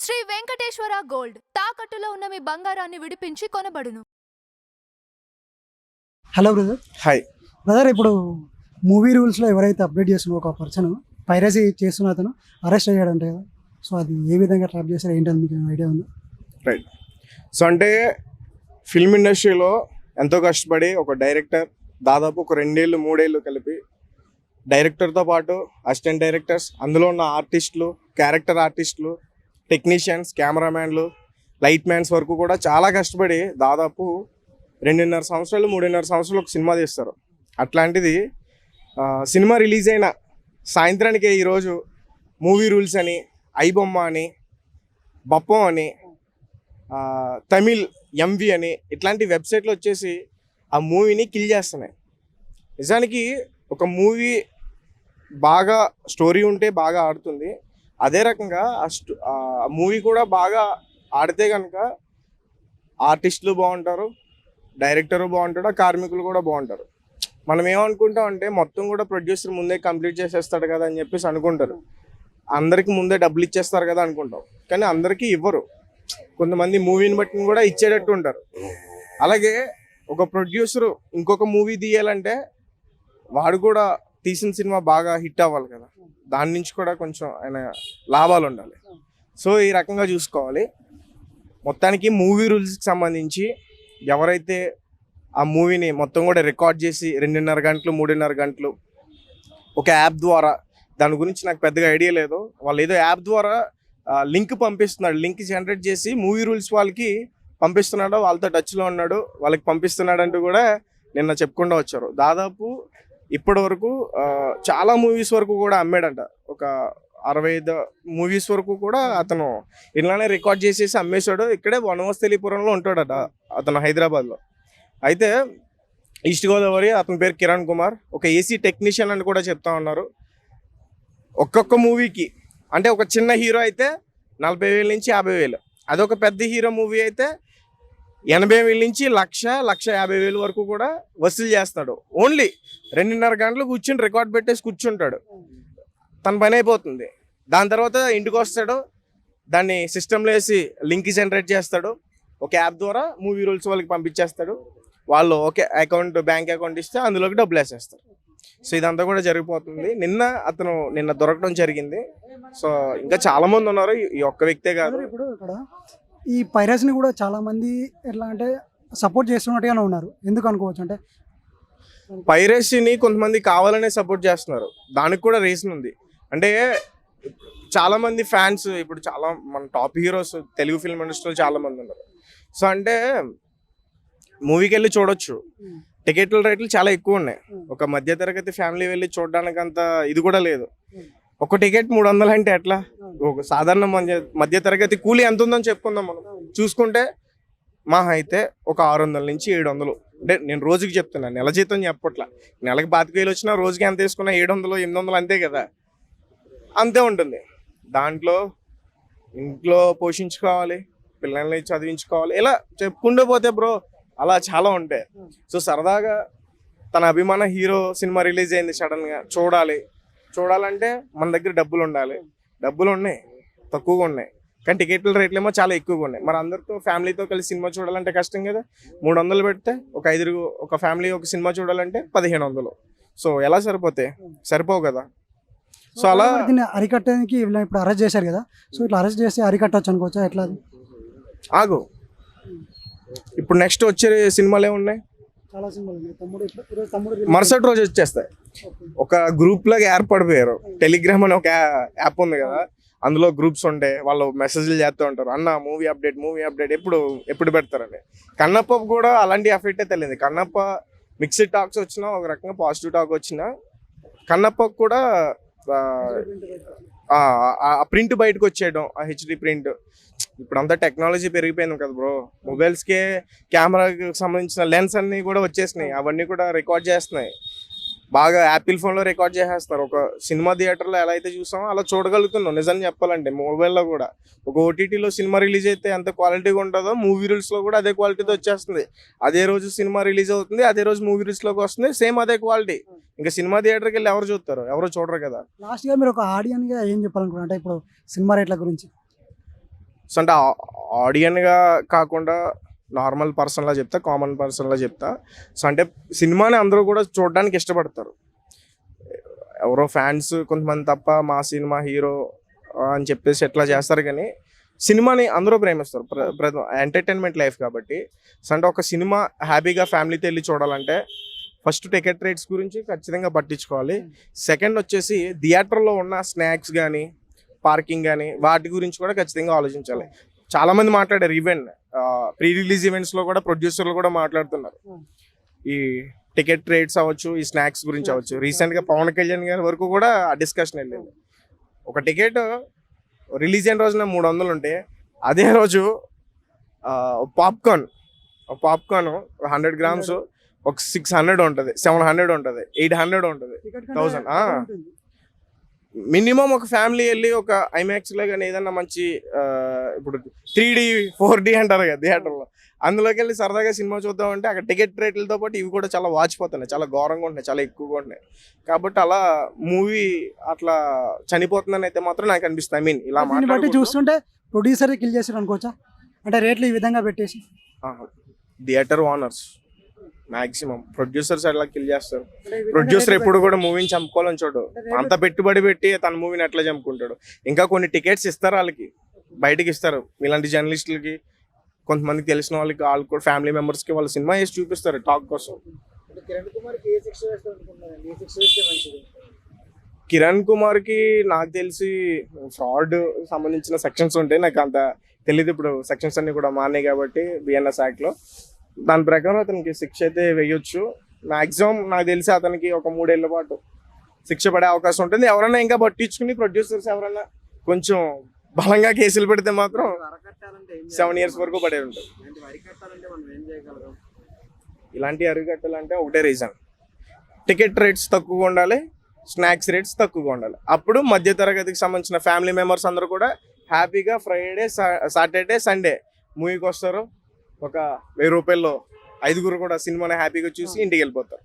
Shri Venkateswara gold తాకట్టులో ఉన్న మీ బంగారాన్ని విడిపించి కొనబడును. Hello brother. హాయ్ బ్రదర్, ఇప్పుడు మూవీ రూల్స్లో ఎవరైతే అప్డేట్ చేస్తున్న ఒక పర్సన్ పైరసీ చేస్తున్న అతను అరెస్ట్ అయ్యాడంటే కదా, సో అది ఏ విధంగా ట్రాప్ చేశారు ఏంటని మీకు ఐడియా ఉందా? రైట్. సో అంటే ఫిల్మ్ ఇండస్ట్రీలో ఎంతో కష్టపడి ఒక డైరెక్టర్ దాదాపు ఒక 2 ఏళ్ళు 3 ఏళ్ళు కలిపి డైరెక్టర్తో పాటు అసిస్టెంట్ డైరెక్టర్స్, అందులో ఉన్న ఆర్టిస్టులు, క్యారెక్టర్ ఆర్టిస్టులు, టెక్నీషియన్స్, కెమెరామ్యాన్లు, లైట్ మ్యాన్స్ వరకు కూడా చాలా కష్టపడి దాదాపు 2.5 సంవత్సరాలు 3.5 సంవత్సరాలు ఒక సినిమా తీస్తారు. అట్లాంటిది సినిమా రిలీజ్ అయిన సాయంత్రానికే ఈరోజు మూవీ రూల్స్ అని, ఐబొమ్మ అని, బప్పం అని, తమిళ్ ఎంవి అని ఇట్లాంటి వెబ్సైట్లు వచ్చేసి ఆ మూవీని కిల్ చేస్తున్నాయి. నిజానికి ఒక మూవీ బాగా స్టోరీ ఉంటే బాగా ఆడుతుంది. అదే రకంగా ఆ మూవీ కూడా బాగా ఆడితే కనుక ఆర్టిస్టులు బాగుంటారు, డైరెక్టరు బాగుంటాడు, కార్మికులు కూడా బాగుంటారు. మనం ఏమనుకుంటాం అంటే మొత్తం కూడా ప్రొడ్యూసర్ ముందే కంప్లీట్ చేసేస్తాడు కదా అని చెప్పేసి అనుకుంటారు. అందరికీ ముందే డబ్బులు ఇచ్చేస్తారు కదా అనుకుంటాం, కానీ అందరికీ ఇవ్వరు. కొంతమంది మూవీని బట్టి కూడా ఇచ్చేటట్టు ఉంటారు. అలాగే ఒక ప్రొడ్యూసరు ఇంకొక మూవీ తీయాలంటే వాడు కూడా తీసిన సినిమా బాగా హిట్ అవ్వాలి కదా, దాని నుంచి కూడా కొంచెం ఆయన లాభాలు ఉండాలి. సో ఈ రకంగా చూసుకోవాలి. మొత్తానికి మూవీ రూల్స్కి సంబంధించి ఎవరైతే ఆ మూవీని మొత్తం కూడా రికార్డ్ చేసి 2.5 గంటలు 3.5 గంటలు ఒక యాప్ ద్వారా, దాని గురించి నాకు పెద్దగా ఐడియా లేదు, వాళ్ళు ఏదో యాప్ ద్వారా లింక్ పంపిస్తున్నాడు, లింక్ జనరేట్ చేసి మూవీ రూల్స్ వాళ్ళకి పంపిస్తున్నాడు, వాళ్ళతో టచ్లో ఉన్నాడు, వాళ్ళకి పంపిస్తున్నాడు అంటూ కూడా నిన్న చెప్పుకుంటూ వచ్చారు. దాదాపు ఇప్పటి వరకు చాలా మూవీస్ వరకు కూడా అమ్మాడంట. ఒక 65 మూవీస్ వరకు కూడా అతను ఇలానే రికార్డ్ చేసేసి అమ్మేశాడు. ఇక్కడే వనవస్తలిపురంలో ఉంటాడట అతను, హైదరాబాద్లో. అయితే ఈస్ట్ గోదావరి, అతని పేరు కిరణ్ కుమార్, ఒక ఏసీ టెక్నీషియన్ అని కూడా చెప్తా ఉన్నారు. ఒక్కొక్క మూవీకి అంటే ఒక చిన్న హీరో అయితే 40,000 నుంచి 50,000, అదొక పెద్ద హీరో మూవీ అయితే 80,000 నుంచి 1,50,000 వరకు కూడా వసూలు చేస్తాడు. ఓన్లీ 2.5 గంటలు కూర్చుని రికార్డ్ పెట్టేసి కూర్చుంటాడు, తన పని అయిపోతుంది. దాని తర్వాత ఇంటికి వస్తాడు, దాన్ని సిస్టంలో వేసి లింక్ జనరేట్ చేస్తాడు, ఒక యాప్ ద్వారా మూవీ రూల్స్ వాళ్ళకి పంపించేస్తాడు. వాళ్ళు ఓకే అకౌంట్, బ్యాంక్ అకౌంట్ ఇస్తే అందులోకి డబ్బులు వేసేస్తారు. సో ఇదంతా కూడా జరిగిపోతుంది. నిన్న దొరకడం జరిగింది. సో ఇంకా చాలా మంది ఉన్నారు, ఈ ఒక్క వ్యక్తే కాదు. ఇప్పుడు ఇక్కడ ఈ పైరసీని కూడా చాలా మంది ఎట్లా అంటే సపోర్ట్ చేస్తున్నట్టుగానే ఉన్నారు. ఎందుకు అనుకోవచ్చు అంటే పైరసీని కొంతమంది కావాలనే సపోర్ట్ చేస్తున్నారు. దానికి కూడా రీజన్ ఉంది. అంటే చాలా మంది ఫ్యాన్స్, ఇప్పుడు చాలా మన టాప్ హీరోస్ తెలుగు ఫిల్మ్ ఇండస్ట్రీలో చాలా మంది ఉన్నారు. సో అంటే మూవీకి వెళ్ళి చూడొచ్చు, టికెట్ల రేట్లు చాలా ఎక్కువ ఉన్నాయి. ఒక మధ్యతరగతి ఫ్యామిలీ వెళ్ళి చూడడానికి అంత ఇది కూడా లేదు. ఒక టికెట్ 300 అంటే ఎట్లా? ఒక సాధారణ మధ్యతరగతి కూలీ ఎంత ఉందని చెప్పుకుందాం మనం. చూసుకుంటే మహా అయితే ఒక 600 నుంచి 700. అంటే నేను రోజుకి చెప్తున్నాను, నెల జీతం చెప్పట్లా. నెలకి 25,000 వచ్చినా రోజుకి ఎంత వేసుకున్నా 700 800 అంతే కదా, అంతే ఉంటుంది. దాంట్లో ఇంట్లో పోషించుకోవాలి, పిల్లల్ని చదివించుకోవాలి, ఇలా చెప్పుకుంటూ పోతే బ్రో అలా చాలా ఉంటాయి. సో సరదాగా తన అభిమాన హీరో సినిమా రిలీజ్ అయింది, సడన్గా చూడాలంటే మన దగ్గర డబ్బులు ఉండాలి. డబ్బులు ఉన్నాయి, తక్కువగా ఉన్నాయి, కానీ టికెట్ల రేట్లు ఏమో చాలా ఎక్కువగా ఉన్నాయి. మరి అందరితో ఫ్యామిలీతో కలిసి సినిమా చూడాలంటే కష్టం కదా. 300 పెడితే ఒక ఫ్యామిలీ ఒక సినిమా చూడాలంటే 1,500. సో ఎలా సరిపోవు కదా. సో అలా దీన్ని అరికట్టడానికి ఇప్పుడు అరెస్ట్ చేశారు కదా, సో ఇట్లా అరెస్ట్ చేసి అరికట్టచ్చు అనుకోవచ్చా? ఎట్లా? ఆగు, ఇప్పుడు నెక్స్ట్ వచ్చే సినిమాలు ఏమున్నాయి? చాలా సినిమాలు మరుసటి రోజు వచ్చేస్తాయి. ఒక గ్రూప్ లాగా ఏర్పడిపోయారు. టెలిగ్రామ్ అని ఒక యాప్ ఉంది కదా, అందులో గ్రూప్స్ ఉంటాయి, వాళ్ళు మెసేజ్లు చేస్తూ ఉంటారు, అన్న మూవీ అప్డేట్ ఎప్పుడు పెడతారని. కన్నప్ప కూడా అలాంటి ఎఫెక్టే తెలియదు. కన్నప్ప మిక్స్డ్ టాక్స్ వచ్చినా, ఒక రకంగా పాజిటివ్ టాక్ వచ్చినా, కన్నప్పకు కూడా ఆ ప్రింట్ బయటకు వచ్చేయడం, ఆ హెచ్డి ప్రింట్. ఇప్పుడు అంతా టెక్నాలజీ పెరిగిపోయింది కదా బ్రో. మొబైల్స్కే కెమెరాకి సంబంధించిన లెన్స్ అన్నీ కూడా వచ్చేసినాయి, అవన్నీ కూడా రికార్డ్ చేస్తున్నాయి. బాగా యాపిల్ ఫోన్లో రికార్డ్ చేసేస్తారు. ఒక సినిమా థియేటర్లో ఎలా అయితే చూసామో అలా చూడగలుగుతున్నాం. నిజం చెప్పాలంటే మొబైల్లో కూడా ఒక ఓటీటీలో సినిమా రిలీజ్ అయితే ఎంత క్వాలిటీగా ఉంటుందో మూవీ రూల్స్లో కూడా అదే క్వాలిటీతో వచ్చేస్తుంది. అదే రోజు సినిమా రిలీజ్ అవుతుంది, అదే రోజు మూవీ రూల్స్లోకి వస్తుంది, సేమ్ అదే క్వాలిటీ. ఇంకా సినిమా థియేటర్కి వెళ్ళి ఎవరు చూస్తారు? ఎవరు చూడరు కదా. లాస్ట్గా మీరు ఒక ఆడియన్గా ఏం చెప్పాలనుకున్నారు అంటే ఇప్పుడు సినిమా రేట్ల గురించి? సో అంటే ఆడియన్గా కాకుండా నార్మల్ పర్సన్లా చెప్తా, కామన్ పర్సన్లా చెప్తా. సో అంటే సినిమాని అందరూ కూడా చూడడానికి ఇష్టపడతారు. ఎవరో ఫ్యాన్స్ కొంతమంది తప్ప మా సినిమా హీరో అని చెప్పేసి ఎట్లా చేస్తారు, కానీ సినిమాని అందరూ ప్రేమిస్తారు. ఎంటర్టైన్మెంట్ లైఫ్ కాబట్టి. సో అంటే ఒక సినిమా హ్యాపీగా ఫ్యామిలీతో వెళ్ళి చూడాలంటే ఫస్ట్ టికెట్ రేట్స్ గురించి ఖచ్చితంగా పట్టించుకోవాలి. సెకండ్ వచ్చేసి థియేటర్లో ఉన్న స్నాక్స్ కానీ పార్కింగ్ కానీ వాటి గురించి కూడా ఖచ్చితంగా ఆలోచించాలి. చాలామంది మాట్లాడారు, ఈవెన్ ప్రీ రిలీజ్ ఈవెంట్స్లో కూడా ప్రొడ్యూసర్లు కూడా మాట్లాడుతున్నారు ఈ టికెట్ రేట్స్ అవ్వచ్చు, ఈ స్నాక్స్ గురించి అవ్వచ్చు. రీసెంట్గా పవన్ కళ్యాణ్ గారి వరకు కూడా ఆ డిస్కషన్ వెళ్ళింది. ఒక టికెట్ రిలీజ్ అయిన రోజున 300 ఉంటే అదే రోజు పాప్కార్న్ 100 grams ఒక 600 ఉంటుంది, 700 ఉంటుంది, 800 ఉంటుంది, 1000. మినిమం ఒక ఫ్యామిలీ వెళ్ళి ఒక ఐమాక్స్లో కానీ ఏదన్నా మంచి ఇప్పుడు 3D 4D అంటారు కదా థియేటర్లో, అందులోకి వెళ్ళి సరదాగా సినిమా చూద్దామంటే అక్కడ టికెట్ రేట్లతో పాటు ఇవి కూడా చాలా వాచిపోతున్నాయి, చాలా ఘోరంగా ఉంటున్నాయి, చాలా ఎక్కువగా ఉంటున్నాయి. కాబట్టి అలా మూవీ అట్లా చనిపోతుందని అయితే మాత్రం నాకు అనిపిస్తుంది. ఐ మీన్ ఇలా దీన్ని బట్టి చూస్తుంటే ప్రొడ్యూసర్ కిల్ చేశారు అనుకోవచ్చా, అంటే రేట్లు ఈ విధంగా పెట్టేసి. థియేటర్ ఓనర్స్ మాక్సిమం, ప్రొడ్యూసర్స్ అట్లా కిల్ చేస్తారు. ప్రొడ్యూసర్ ఎప్పుడు కూడా మూవీని చంపుకోవాలని చూడు, అంత పెట్టుబడి పెట్టి తన మూవీని ఎట్లా చంపుకుంటాడు. ఇంకా కొన్ని టికెట్స్ ఇస్తారు వాళ్ళకి, బయటకి ఇస్తారు. ఇలాంటి జర్నలిస్టులకి, కొంతమందికి తెలిసిన వాళ్ళకి, వాళ్ళు కూడా ఫ్యామిలీ మెంబర్స్కి వాళ్ళ సినిమా వేసి చూపిస్తారు టాక్ కోసం. కిరణ్ కుమార్కి నాకు తెలిసి ఫ్రాడ్ సంబంధించిన సెక్షన్స్ ఉంటాయి, నాకు అంత తెలియదు. ఇప్పుడు సెక్షన్స్ అన్ని కూడా మానే కాబట్టి బిఎన్ఎస్ యాక్ట్లో దాని ప్రకారం అతనికి శిక్ష అయితే వేయొచ్చు. మ్యాక్సిమం నాకు తెలిసి అతనికి ఒక 3 ఏళ్ల పాటు శిక్ష పడే అవకాశం ఉంటుంది. ఎవరైనా ఇంకా పట్టించుకుని ప్రొడ్యూసర్స్ ఎవరైనా కొంచెం బలంగా కేసులు పెడితే మాత్రం 7 years వరకు పడే ఉంటుంది. ఇలాంటి అరికట్టాలంటే ఒకటే రీజన్, టికెట్ రేట్స్ తక్కువగా ఉండాలి, స్నాక్స్ రేట్స్ తక్కువగా ఉండాలి. అప్పుడు మధ్య తరగతికి సంబంధించిన ఫ్యామిలీ మెంబర్స్ అందరూ కూడా హ్యాపీగా ఫ్రైడే, సాటర్డే, సండే మూవీకి వస్తారు. ఒక 1000 రూపాయల్లో 5గురు కూడా సినిమాని హ్యాపీగా చూసి ఇంటికి వెళ్ళిపోతారు.